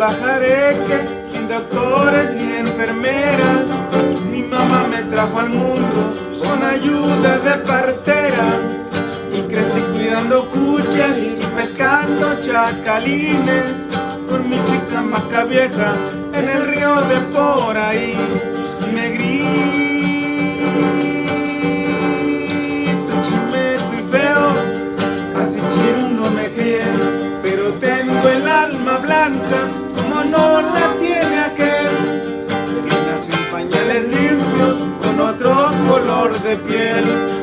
pajareque, sin doctores ni enfermeras. Mi mamá me trajo al mundo con ayuda de partera, y crecí cuidando cuchas y pescando chacalines, con mi chica maca vieja en el río de por ahí. Negrito, chimeco y feo, así chirungo me crié, pero tengo el alma blanca como no la tiene aquel que nació en pañales limpios con otro color de piel.